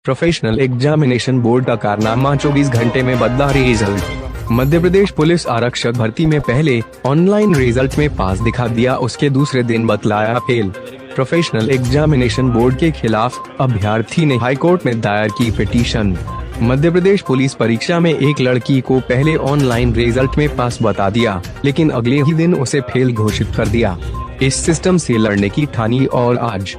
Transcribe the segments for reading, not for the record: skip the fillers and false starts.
Professional examination board का कारनामा, 24 घंटे में बदला रिजल्ट। मध्य प्रदेश पुलिस आरक्षक भर्ती में पहले ऑनलाइन रिजल्ट में पास दिखा दिया, उसके दूसरे दिन बतलाया फेल। प्रोफेशनल एग्जामिनेशन बोर्ड के खिलाफ अभ्यर्थी ने हाईकोर्ट में दायर की पिटीशन। मध्य प्रदेश पुलिस परीक्षा में एक लड़की को पहले ऑनलाइन रिजल्ट में पास बता दिया, लेकिन अगले ही दिन उसे फेल घोषित कर दिया। इस सिस्टम से लड़ने की ठानी और आज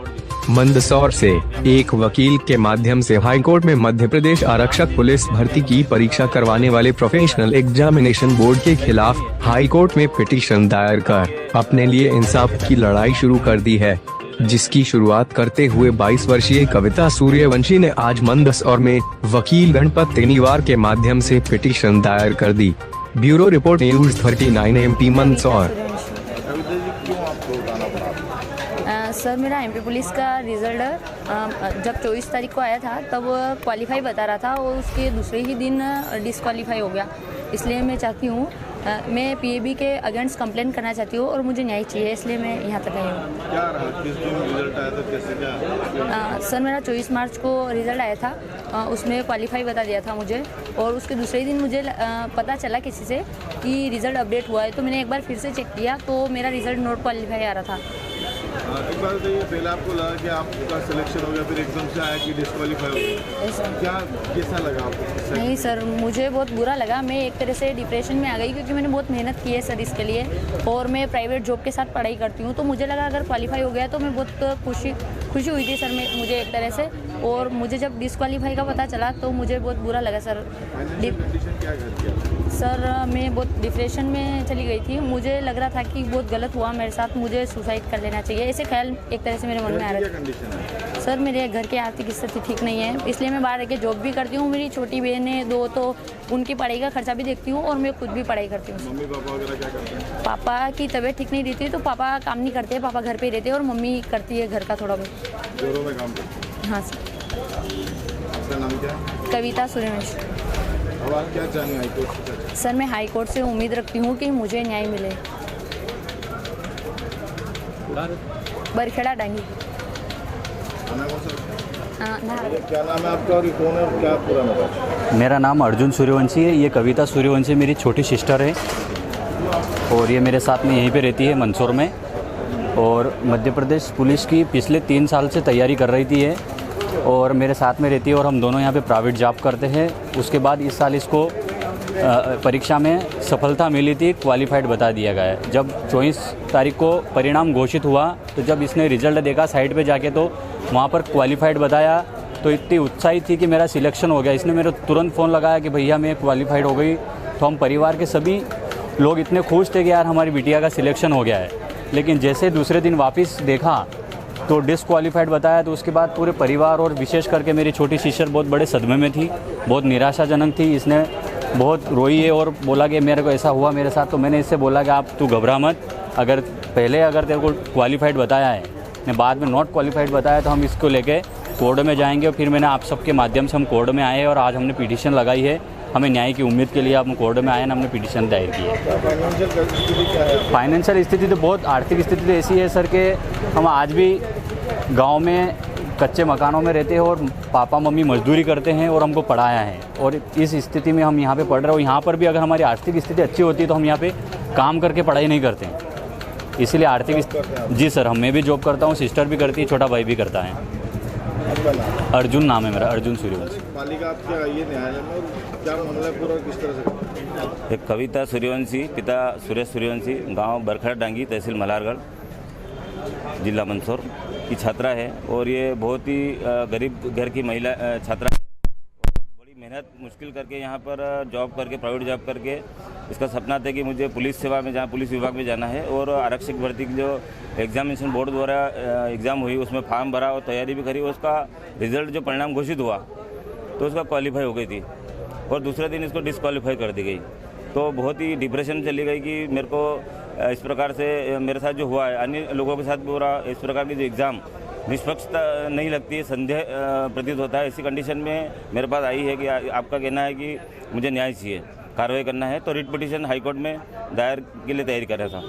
मंदसौर से एक वकील के माध्यम से हाईकोर्ट में मध्य प्रदेश आरक्षक पुलिस भर्ती की परीक्षा करवाने वाले प्रोफेशनल एग्जामिनेशन बोर्ड के खिलाफ हाईकोर्ट में पिटीशन दायर कर अपने लिए इंसाफ की लड़ाई शुरू कर दी है, जिसकी शुरुआत करते हुए 22 वर्षीय कविता सूर्यवंशी ने आज मंदसौर में वकील गणपत तेनीवार के माध्यम से पिटीशन दायर कर दी। Bureau report, news 39 MP Mandsaur. Sir, मेरा एमपी पुलिस का रिज़ल्ट जब 24 तारीख को आया था तब क्वालिफाई बता रहा था और उसके दूसरे ही दिन डिसक्वालीफाई हो गया। इसलिए मैं चाहती हूँ, मैं पीएबी के अगेंस्ट कंप्लेंट करना चाहती हूँ और मुझे न्याय चाहिए, इसलिए मैं यहाँ तक आई हूँ। क्या रहा, किस दिन रिजल्ट आया था, कैसे क्या? सर, मेरा 24 मार्च को रिज़ल्ट आया था, उसमें क्वालिफाई बता दिया था मुझे, और उसके दूसरे दिन मुझे पता चला किसी से कि रिज़ल्ट अपडेट हुआ है, तो मैंने एक बार फिर से चेक किया तो मेरा रिज़ल्ट नॉट क्वालिफाई आ रहा था। एक बार तो ये पहले आपको लगा कि आपका सिलेक्शन हो गया, फिर एकदम से आया कि डिस्क्वालीफाई हो गया, क्या कैसा लगा आपको? नहीं सर, मुझे बहुत बुरा लगा। मैं एक तरह से डिप्रेशन में आ गई, क्योंकि मैंने बहुत मेहनत की है सर इसके लिए, और मैं प्राइवेट जॉब के साथ पढ़ाई करती हूँ, तो मुझे लगा अगर क्वालिफाई हो गया तो मैं बहुत खुशी हुई थी सर मुझे एक तरह से। और मुझे जब डिस्क्वालीफाई का पता चला तो मुझे बहुत बुरा लगा सर। सर, मैं बहुत डिप्रेशन में चली गई थी, मुझे लग रहा था कि बहुत गलत हुआ मेरे साथ, मुझे सुसाइड कर लेना चाहिए, ऐसे ख्याल एक तरह से मेरे मन में आ रहा था। सर, मेरे घर की आर्थिक स्थिति ठीक नहीं है, इसलिए मैं बाहर रह के जॉब भी करती हूँ। मेरी छोटी बहनें 2, तो उनकी पढ़ाई का खर्चा भी देखती हूँ और मैं खुद भी पढ़ाई करती हूँ। मम्मी पापा वगैरह क्या करते हैं? पापा की तबीयत ठीक नहीं रहती, तो पापा काम नहीं करते, पापा घर पे ही रहते हैं, और मम्मी करती है घर का थोड़ा बहुत। जोरों में काम करते हैं? हाँ सर। आपका नाम क्या है? कविता सूर्यवंशी। अब आप क्या चाहेंगे हाईकोर्ट से? सर, मैं हाईकोर्ट से उम्मीद रखती हूँ कि मुझे न्याय मिले। बरखेड़ा डांगी। क्या नाम है आपका और ये कौन है और क्या पूरा नाम है? मेरा नाम अर्जुन सूर्यवंशी है, ये कविता सूर्यवंशी मेरी छोटी सिस्टर है, और ये मेरे साथ में यहीं पे रहती है मंदसौर में, और मध्य प्रदेश पुलिस की पिछले 3 साल से तैयारी कर रही थी ये, और मेरे साथ में रहती है, और हम दोनों यहाँ पे प्राइवेट जॉब करते हैं। उसके बाद इस साल इसको परीक्षा में सफलता मिली थी, क्वालिफाइड बता दिया गया है। जब 24 तारीख को परिणाम घोषित हुआ तो जब इसने रिजल्ट देखा साइट पे जाके, तो वहाँ पर क्वालिफाइड बताया, तो इतनी उत्साहित थी कि मेरा सिलेक्शन हो गया। इसने मेरे तुरंत फ़ोन लगाया कि भैया मैं क्वालिफाइड हो गई, तो हम परिवार के सभी लोग इतने खुश थे कि यार हमारी बिटिया का सिलेक्शन हो गया है। लेकिन जैसे दूसरे दिन वापस देखा तो डिसक्वालीफाइड बताया, तो उसके बाद पूरे परिवार और विशेष करके मेरी छोटी सिस्टर बहुत बड़े सदमे में थी, बहुत निराशाजनक थी। इसने बहुत रोई है और बोला कि मेरे को ऐसा हुआ मेरे साथ। तो मैंने इससे बोला कि आप तू घबरा मत, अगर तेरे को क्वालिफाइड बताया है ने बाद में नॉट क्वालिफाइड बताया तो हम इसको लेके कोर्ट में जाएंगे। और फिर मैंने आप सबके माध्यम से हम कोर्ट में आए और आज हमने पिटीशन लगाई है, हमें न्याय की उम्मीद के लिए हम कोर्ट में आए ना, हमने पिटीशन दायर की है। फाइनेंशियल स्थिति तो बहुत, आर्थिक स्थिति तो ऐसी है सर कि हम आज भी गांव में कच्चे मकानों में रहते हैं और पापा मम्मी मजदूरी करते हैं और हमको पढ़ाया है, और इस स्थिति में हम यहाँ पे पढ़ रहे हैं। और यहाँ पर भी अगर हमारी आर्थिक स्थिति अच्छी होती है तो हम यहाँ पे काम करके पढ़ाई नहीं करते हैं, इसलिए आर्थिक। जी सर, मैं भी जॉब करता हूँ, सिस्टर भी करती है, छोटा भाई भी करता है। अर्जुन नाम है मेरा, अर्जुन सूर्यवंशी। पालिका आपके ये न्यायालय में क्या मामला है पूरा, किस तरह से? एक कविता सूर्यवंशी, पिता सुरेश सूर्यवंशी, गांव बरखेड़ा डांगी, तहसील मल्हारगढ़, जिला मंदसौर की छात्रा है, और ये बहुत ही गरीब घर की महिला छात्रा है। बड़ी मेहनत मुश्किल करके यहाँ पर जॉब करके, प्राइवेट जॉब करके इसका सपना था कि मुझे पुलिस सेवा में, जहाँ पुलिस विभाग में जाना है, और आरक्षक भर्ती की जो एग्जामिनेशन बोर्ड द्वारा एग्ज़ाम हुई उसमें फॉर्म भरा और तैयारी भी करी। उसका रिजल्ट जो परिणाम घोषित हुआ तो उसका क्वालिफाई हो गई थी, और दूसरे दिन इसको डिसक्वालीफाई कर दी गई। तो बहुत ही डिप्रेशन चली गई कि मेरे को इस प्रकार से मेरे साथ जो हुआ है, अन्य लोगों के साथ भी हो रहा, इस प्रकार की जो एग्ज़ाम निष्पक्षता नहीं लगती है, संदेह प्रतीत होता है। इसी कंडीशन में मेरे पास आई है कि आपका कहना है कि मुझे न्याय चाहिए, कार्रवाई करना है, तो रिट पिटीशन हाईकोर्ट में दायर के लिए तैयारी कर रहा था।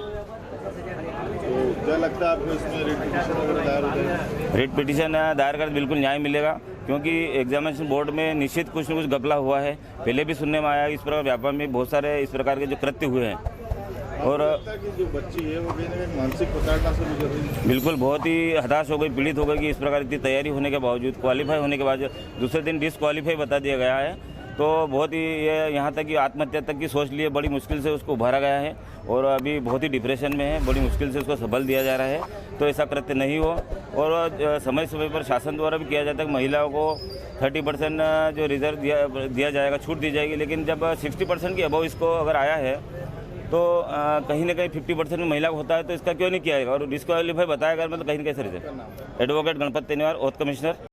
तो क्या लगता है आपको इसमें रिट पिटीशन वगैरह दायर हो जाएगा? रिट पिटीशन दायर कर बिल्कुल न्याय मिलेगा, क्योंकि एग्जामिनेशन बोर्ड में निश्चित कुछ न कुछ घपला हुआ है। पहले भी सुनने में आया इस प्रकार व्यापार में बहुत सारे इस प्रकार के जो कृत्य हुए हैं। और लगता है कि जो बच्ची है वो कहीं ना कहीं मानसिक प्रताड़ना से गुजर रही है। बिल्कुल बहुत ही हताश हो गई, पीड़ित हो गई कि इस प्रकार की तैयारी होने के बावजूद, क्वालिफाई होने के बाद दूसरे दिन डिसक्वालीफाई बता दिया गया है। तो बहुत ही ये यहाँ तक कि आत्महत्या तक की सोच लिए बड़ी मुश्किल से उसको उभारा गया है और अभी बहुत ही डिप्रेशन में है। बड़ी मुश्किल से उसको सबल दिया जा रहा है। तो ऐसा कृत्य नहीं हो और समय समय पर शासन द्वारा भी किया जाता है कि महिलाओं को 30% जो रिजर्व दिया जाएगा, छूट दी जाएगी। लेकिन जब 60% की अबव इसको अगर आया है तो कहीं ना कहीं 50% में महिला को होता है, तो इसका क्यों नहीं किया जाएगा और डिस्क्वालीफाई बताया गया, मतलब कहीं ना कहीं से result. Advocate Ganpat Teniwar, oath commissioner.